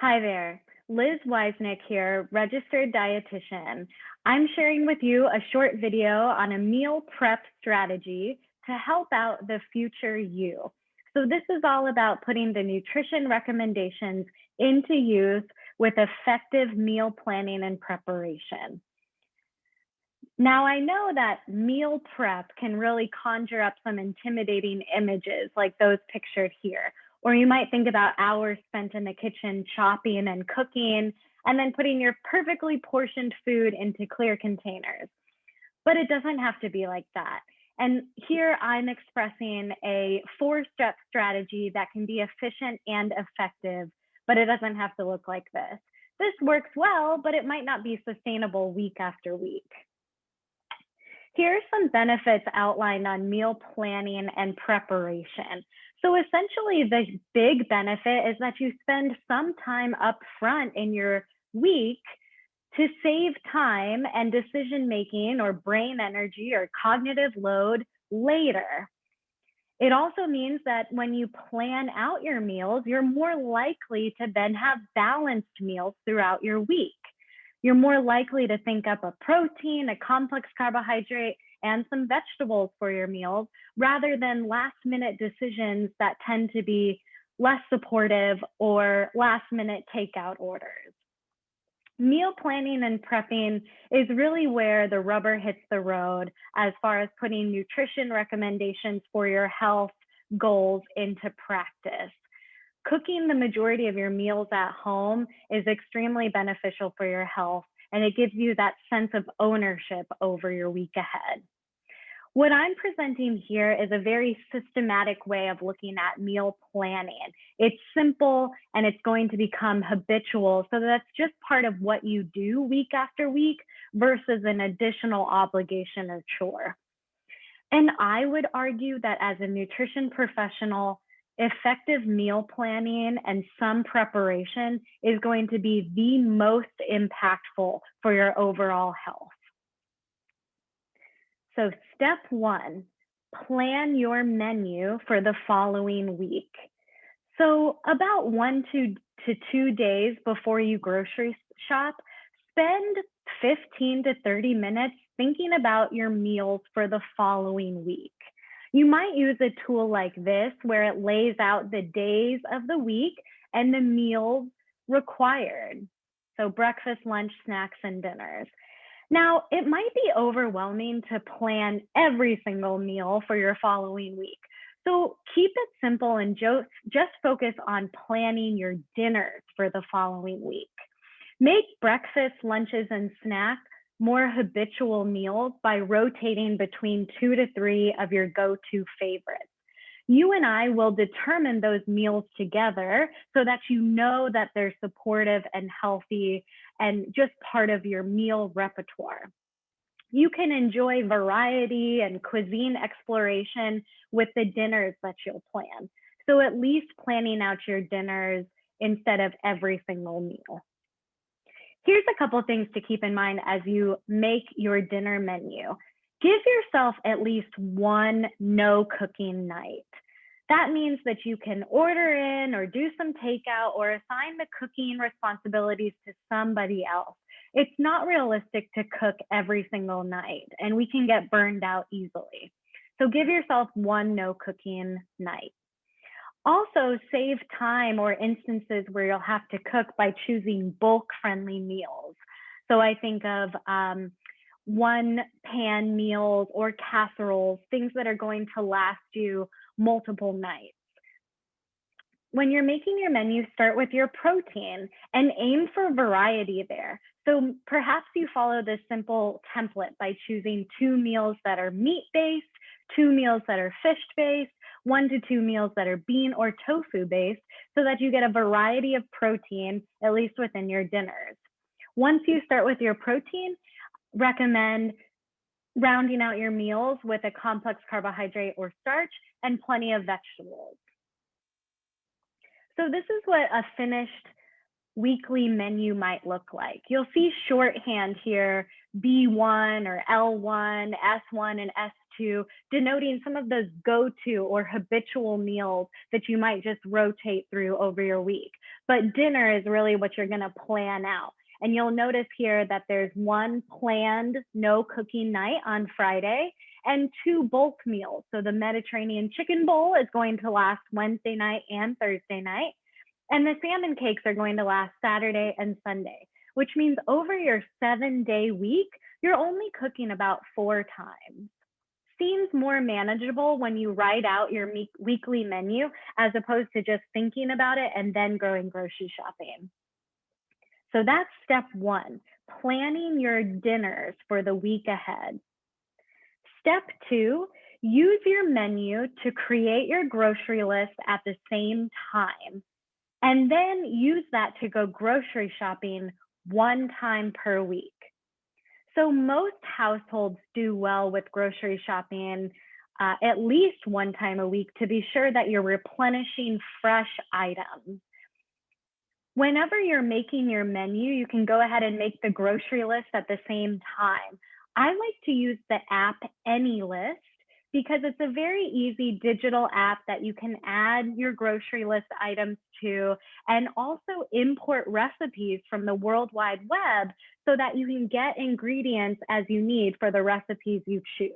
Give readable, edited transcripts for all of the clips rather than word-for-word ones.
Hi there, Liz Weisnick here, registered dietitian. I'm sharing with you a short video on a meal prep strategy to help out the future you. So this is all about putting the nutrition recommendations into use with effective meal planning and preparation. Now, I know that meal prep can really conjure up some intimidating images like those pictured here. Or you might think about hours spent in the kitchen chopping and cooking, and then putting your perfectly portioned food into clear containers. But it doesn't have to be like that. And here I'm expressing a 4-step strategy that can be efficient and effective, but it doesn't have to look like this. This works well, but it might not be sustainable week after week. Here are some benefits outlined on meal planning and preparation. So essentially, the big benefit is that you spend some time up front in your week to save time and decision making or brain energy or cognitive load later. It also means that when you plan out your meals, you're more likely to then have balanced meals throughout your week. You're more likely to think up a protein, a complex carbohydrate, and some vegetables for your meals, rather than last minute decisions that tend to be less supportive or last minute takeout orders. Meal planning and prepping is really where the rubber hits the road as far as putting nutrition recommendations for your health goals into practice. Cooking the majority of your meals at home is extremely beneficial for your health, and it gives you that sense of ownership over your week ahead. What I'm presenting here is a very systematic way of looking at meal planning. It's simple and it's going to become habitual, so that's just part of what you do week after week versus an additional obligation or chore. And I would argue that as a nutrition professional, effective meal planning and some preparation is going to be the most impactful for your overall health. So step 1, plan your menu for the following week. So about 1 to 2 days before you grocery shop, spend 15 to 30 minutes thinking about your meals for the following week. You might use a tool like this where it lays out the days of the week and the meals required. So breakfast, lunch, snacks, and dinners. Now, it might be overwhelming to plan every single meal for your following week. So keep it simple and just focus on planning your dinners for the following week. Make breakfast, lunches, and snacks more habitual meals by rotating between 2 to 3 of your go-to favorites. You and I will determine those meals together so that you know that they're supportive and healthy and just part of your meal repertoire. You can enjoy variety and cuisine exploration with the dinners that you'll plan. So at least planning out your dinners instead of every single meal. Here's a couple things to keep in mind as you make your dinner menu. Give yourself at least one no cooking night. That means that you can order in or do some takeout or assign the cooking responsibilities to somebody else. It's not realistic to cook every single night, and we can get burned out easily. So give yourself one no cooking night. Also, save time or instances where you'll have to cook by choosing bulk-friendly meals. So I think of one-pan meals or casseroles, things that are going to last you multiple nights. When you're making your menu, start with your protein and aim for variety there. So perhaps you follow this simple template by choosing 2 meals that are meat-based, 2 meals that are fish-based, 1 to 2 meals that are bean or tofu-based, so that you get a variety of protein, at least within your dinners. Once you start with your protein, recommend rounding out your meals with a complex carbohydrate or starch and plenty of vegetables. So this is what a finished weekly menu might look like. You'll see shorthand here, B1 or L1, S1, and to denoting some of those go-to or habitual meals that you might just rotate through over your week. But dinner is really what you're going to plan out. And you'll notice here that there's one planned no cooking night on Friday and two bulk meals. So the Mediterranean chicken bowl is going to last Wednesday night and Thursday night. And the salmon cakes are going to last Saturday and Sunday, which means over your 7-day week, you're only cooking about 4 times. Seems more manageable when you write out your weekly menu as opposed to just thinking about it and then going grocery shopping. So that's step 1, planning your dinners for the week ahead. Step 2, use your menu to create your grocery list at the same time, and then use that to go grocery shopping 1 time per week. So most households do well with grocery shopping at least 1 time a week to be sure that you're replenishing fresh items. Whenever you're making your menu, you can go ahead and make the grocery list at the same time. I like to use the app AnyList because it's a very easy digital app that you can add your grocery list items to and also import recipes from the World Wide Web so that you can get ingredients as you need for the recipes you choose.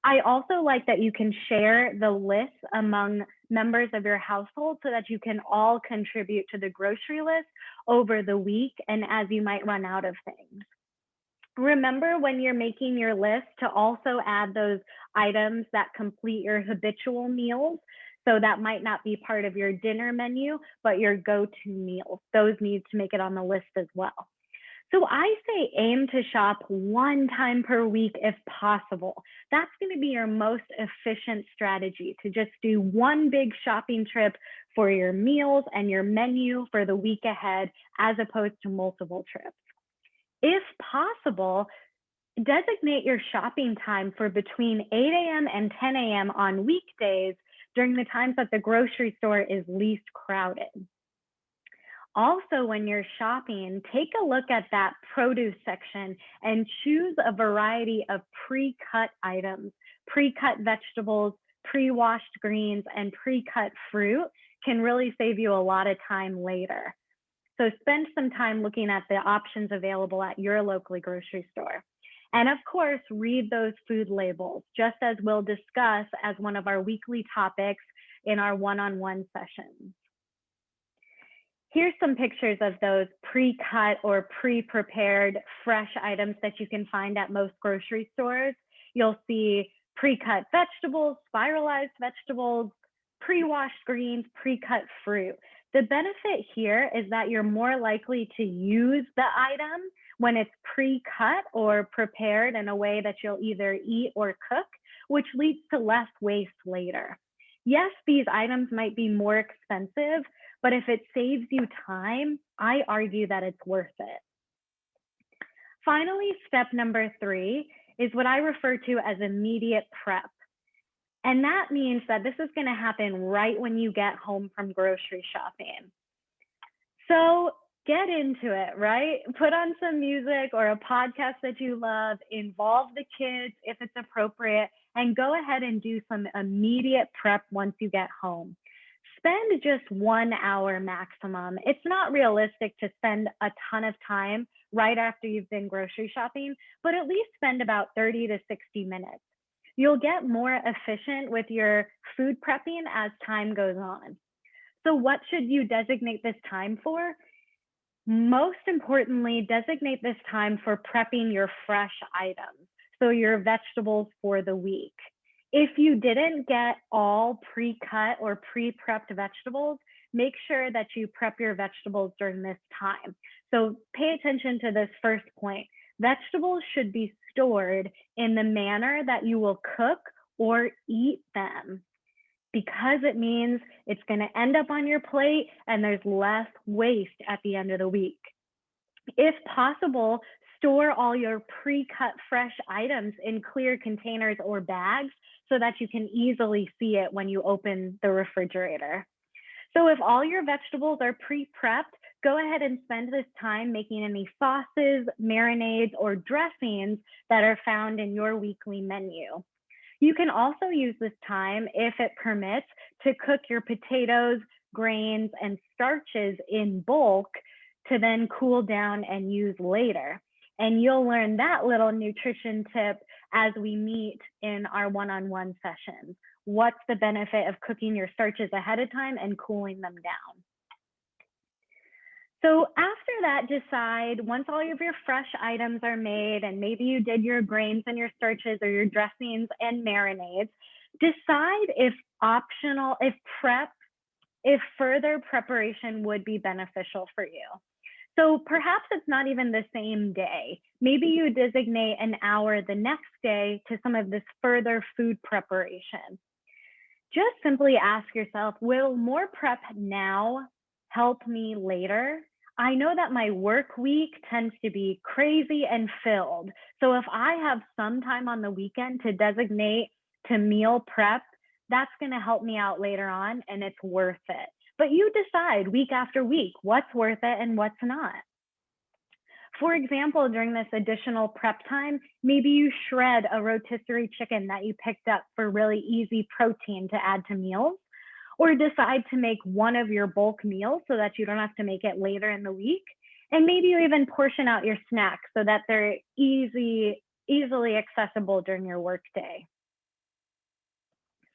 I also like that you can share the list among members of your household so that you can all contribute to the grocery list over the week and as you might run out of things. Remember when you're making your list to also add those items that complete your habitual meals. So that might not be part of your dinner menu, but your go-to meals. Those need to make it on the list as well. So I say aim to shop 1 time per week if possible. That's going to be your most efficient strategy, to just do one big shopping trip for your meals and your menu for the week ahead, as opposed to multiple trips. If possible, designate your shopping time for between 8 a.m. and 10 a.m. on weekdays during the times that the grocery store is least crowded. Also, when you're shopping, take a look at that produce section and choose a variety of pre-cut items. Pre-cut vegetables, pre-washed greens, and pre-cut fruit can really save you a lot of time later. So spend some time looking at the options available at your local grocery store. And of course, read those food labels, just as we'll discuss as one of our weekly topics in our one-on-one sessions. Here's some pictures of those pre-cut or pre-prepared fresh items that you can find at most grocery stores. You'll see pre-cut vegetables, spiralized vegetables, pre-washed greens, pre-cut fruit. The benefit here is that you're more likely to use the item when it's pre-cut or prepared in a way that you'll either eat or cook, which leads to less waste later. Yes, these items might be more expensive, but if it saves you time, I argue that it's worth it. Finally, step number 3 is what I refer to as immediate prep. And that means that this is going to happen right when you get home from grocery shopping. So get into it, right? Put on some music or a podcast that you love, involve the kids if it's appropriate, and go ahead and do some immediate prep once you get home. Spend just 1 hour maximum. It's not realistic to spend a ton of time right after you've been grocery shopping, but at least spend about 30 to 60 minutes. You'll get more efficient with your food prepping as time goes on. So what should you designate this time for? Most importantly, designate this time for prepping your fresh items, so your vegetables for the week. If you didn't get all pre-cut or pre-prepped vegetables, make sure that you prep your vegetables during this time. So pay attention to this first point. Vegetables should be stored in the manner that you will cook or eat them, because it means it's going to end up on your plate and there's less waste at the end of the week. If possible, store all your pre-cut fresh items in clear containers or bags so that you can easily see it when you open the refrigerator. So if all your vegetables are pre-prepped, go ahead and spend this time making any sauces, marinades, or dressings that are found in your weekly menu. You can also use this time, if it permits, to cook your potatoes, grains, and starches in bulk to then cool down and use later. And you'll learn that little nutrition tip as we meet in our one-on-one sessions. What's the benefit of cooking your starches ahead of time and cooling them down? So after that, decide, once all of your fresh items are made and maybe you did your grains and your starches or your dressings and marinades, decide if optional, if further preparation would be beneficial for you. So perhaps it's not even the same day. Maybe you designate an hour the next day to some of this further food preparation. Just simply ask yourself, will more prep now help me later? I know that my work week tends to be crazy and filled. So if I have some time on the weekend to designate to meal prep, that's going to help me out later on and it's worth it. But you decide week after week what's worth it and what's not. For example, during this additional prep time, maybe you shred a rotisserie chicken that you picked up for really easy protein to add to meals, or decide to make one of your bulk meals so that you don't have to make it later in the week. And maybe you even portion out your snacks so that they're easily accessible during your workday.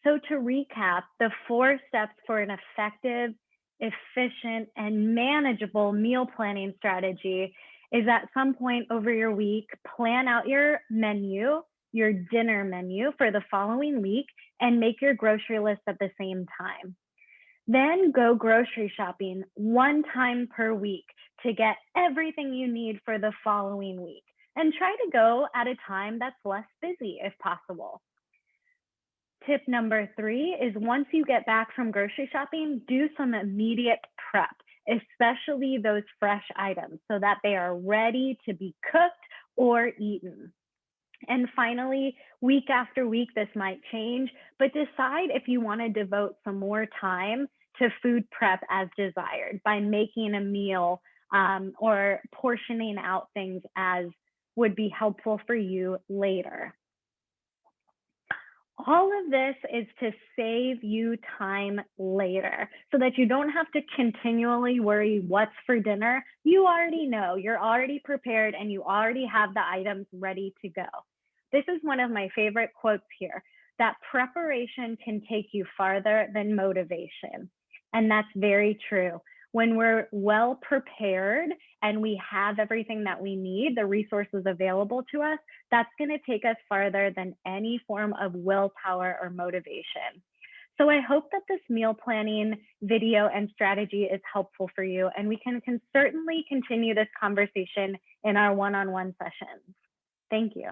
So to recap, the 4 steps for an effective, efficient, and manageable meal planning strategy is at some point over your week, plan out your menu, your dinner menu for the following week, and make your grocery list at the same time. Then go grocery shopping 1 time per week to get everything you need for the following week. And try to go at a time that's less busy if possible. Tip number 3 is once you get back from grocery shopping, do some immediate prep, especially those fresh items, so that they are ready to be cooked or eaten. And finally, week after week, this might change, but decide if you want to devote some more time to food prep as desired by making a meal or portioning out things as would be helpful for you later. All of this is to save you time later so that you don't have to continually worry what's for dinner. You already know, you're already prepared, and you already have the items ready to go. This is one of my favorite quotes here, that preparation can take you farther than motivation. And that's very true. When we're well prepared and we have everything that we need, the resources available to us, that's going to take us farther than any form of willpower or motivation. So I hope that this meal planning video and strategy is helpful for you, and we can certainly continue this conversation in our one-on-one sessions. Thank you.